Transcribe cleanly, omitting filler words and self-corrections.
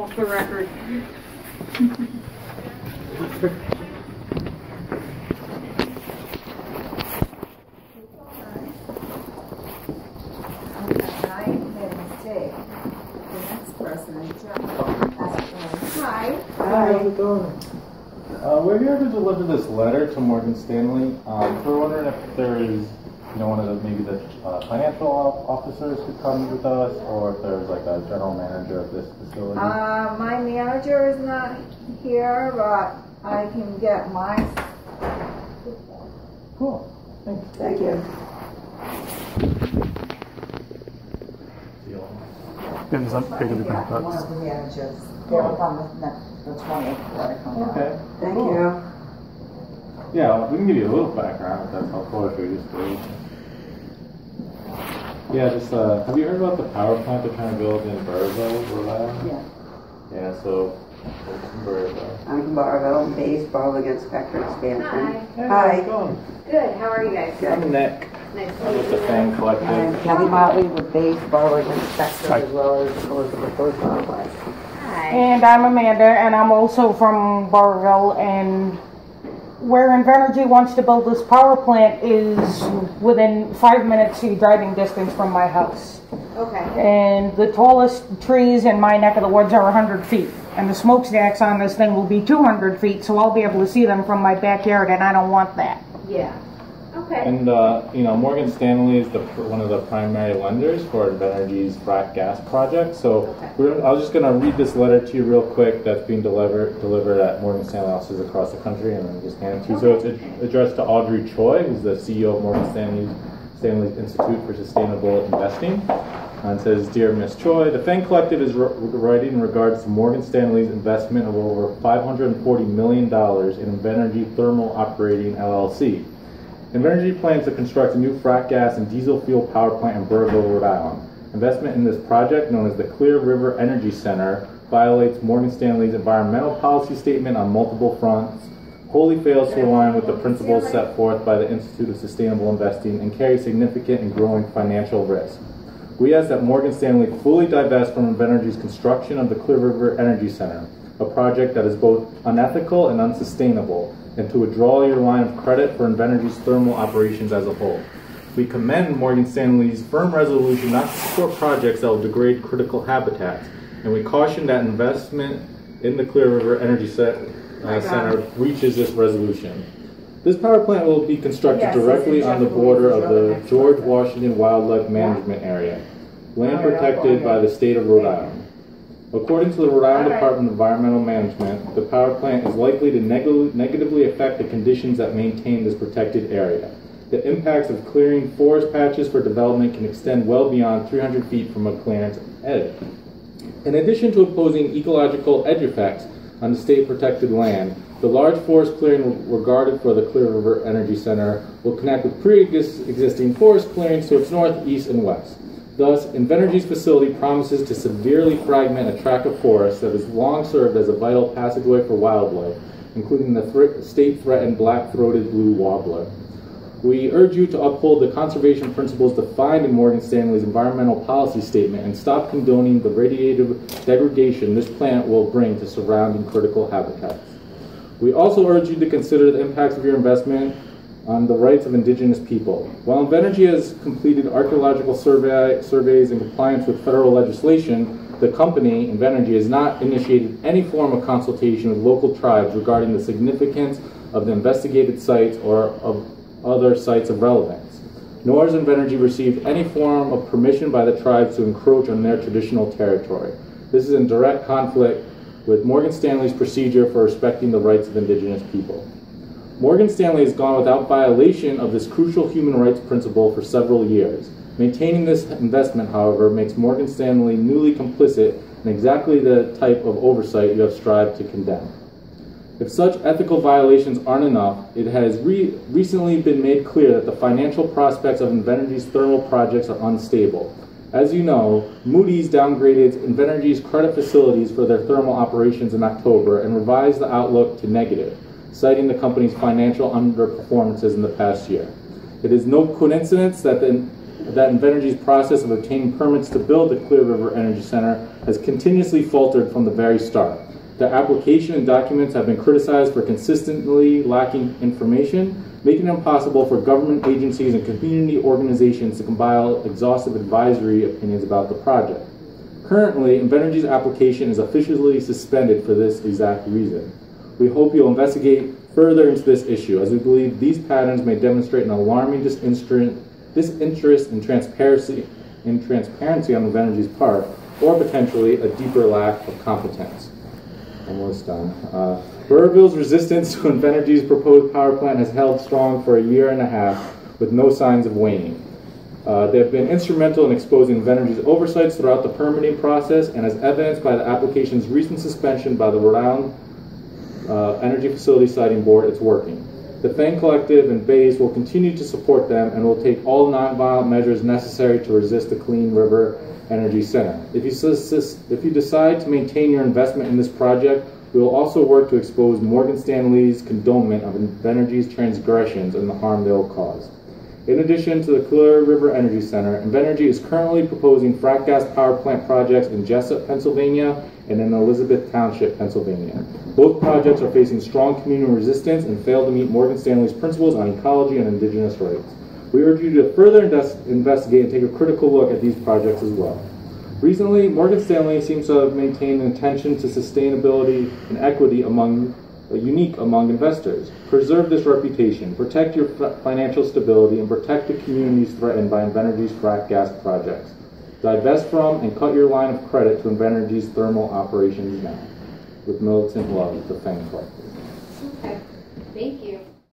Off the record. Hi. How's it going? We're here to deliver this letter to Morgan Stanley. We're wondering if there is, one of the maybe the financial officers could come with us, or if there's like a general manager of this facility. My manager is not here, but I can get my. Cool. Thanks. Thank you. One of the managers. They'll come the 20th. Okay. Thank cool. you. Yeah, we can give you a little background if that's helpful, if you're just doing. Yeah, just have you heard about the power plant they're trying to build in Burrillville, Rhode Island? Yeah. Yeah, so Burrillville. I'm from Barville, baseball against Spectre Expansion. Hi. Hey, Hi. how's it going? Good. How are you guys? I'm Nick. Nice to I'm meet with the you. FANG Collective. I'm Kathy Motley with baseball against Spectre, as well as Elizabeth Rose. Hi. And I'm Amanda, and I'm also from Barville, and where Invenergy wants to build this power plant is within 5 minutes driving distance from my house. Okay. And the tallest trees in my neck of the woods are 100 feet. And the smokestacks on this thing will be 200 feet, so I'll be able to see them from my backyard, and I don't want that. Yeah. Okay. And Morgan Stanley is one of the primary lenders for Invenergy's frac gas project. So I was just going to read this letter to you real quick that's being delivered at Morgan Stanley offices across the country, and then just hand it to you. So it's addressed to Audrey Choi, who's the CEO of Morgan Stanley Institute for Sustainable Investing. And it says, Dear Ms. Choi, the FANG Collective is writing in regards to Morgan Stanley's investment of over $540 million in Invenergy Thermal Operating LLC. Invenergy plans to construct a new frac gas and diesel fuel power plant in Burrillville, Rhode Island. Investment in this project, known as the Clear River Energy Center, violates Morgan Stanley's environmental policy statement on multiple fronts, wholly fails to align with the principles set forth by the Institute of Sustainable Investing, and carries significant and growing financial risk. We ask that Morgan Stanley fully divest from Invenergy's construction of the Clear River Energy Center, a project that is both unethical and unsustainable, and to withdraw your line of credit for Invenergy's thermal operations as a whole. We commend Morgan Stanley's firm resolution not to support projects that will degrade critical habitats, and we caution that investment in the Clear River Energy Center breaches this resolution. This power plant will be constructed directly on the border of the George Washington Wildlife Management Area, land protected by the state of Rhode Island. According to the Rhode Island Department of Environmental Management, the power plant is likely to negatively affect the conditions that maintain this protected area. The impacts of clearing forest patches for development can extend well beyond 300 feet from a clearance edge. In addition to imposing ecological edge effects on the state-protected land, the large forest clearing regarded for the Clear River Energy Center will connect with pre-existing forest clearings to its north, east, and west. Thus, Invenergy's facility promises to severely fragment a tract of forest that has long served as a vital passageway for wildlife, including the state-threatened black-throated blue warbler. We urge you to uphold the conservation principles defined in Morgan Stanley's environmental policy statement and stop condoning the radiative degradation this plant will bring to surrounding critical habitats. We also urge you to consider the impacts of your investment on the rights of indigenous people. While Invenergy has completed archaeological surveys in compliance with federal legislation, the company, Invenergy, has not initiated any form of consultation with local tribes regarding the significance of the investigated sites or of other sites of relevance. Nor has Invenergy received any form of permission by the tribes to encroach on their traditional territory. This is in direct conflict with Morgan Stanley's procedure for respecting the rights of indigenous people. Morgan Stanley has gone without violation of this crucial human rights principle for several years. Maintaining this investment, however, makes Morgan Stanley newly complicit in exactly the type of oversight you have strived to condemn. If such ethical violations aren't enough, it has recently been made clear that the financial prospects of Invenergy's thermal projects are unstable. As you know, Moody's downgraded Invenergy's credit facilities for their thermal operations in October and revised the outlook to negative, citing the company's financial underperformances in the past year. It is no coincidence that the that Invenergy's process of obtaining permits to build the Clear River Energy Center has continuously faltered from the very start. The application and documents have been criticized for consistently lacking information, making it impossible for government agencies and community organizations to compile exhaustive advisory opinions about the project. Currently, Invenergy's application is officially suspended for this exact reason. We hope you'll investigate further into this issue, as we believe these patterns may demonstrate an alarming disinterest and transparency on Invenergy's part, or potentially a deeper lack of competence. Almost done. Burrillville's resistance to Invenergy's proposed power plant has held strong for a year and a half, with no signs of waning. They have been instrumental in exposing Invenergy's oversights throughout the permitting process, and as evidenced by the application's recent suspension by the Rhode Island Energy Facility Siting Board, it's working. The FANG Collective and BASE will continue to support them and will take all nonviolent measures necessary to resist the Clean River Energy Center. If you decide to maintain your investment in this project, we will also work to expose Morgan Stanley's condonement of Invenergy's transgressions and the harm they will cause. In addition to the Clear River Energy Center, Invenergy is currently proposing frac gas power plant projects in Jessup, Pennsylvania, and in Elizabeth Township, Pennsylvania. Both projects are facing strong community resistance and fail to meet Morgan Stanley's principles on ecology and indigenous rights. We urge you to further investigate and take a critical look at these projects as well. Recently, Morgan Stanley seems to have maintained an attention to sustainability and equity unique among investors. Preserve this reputation, protect your financial stability, and protect the communities threatened by Invenergy's frac gas projects. Divest from and cut your line of credit to Invenergy's thermal operations now. With militant love, the FANG Collective. Okay. Thank you.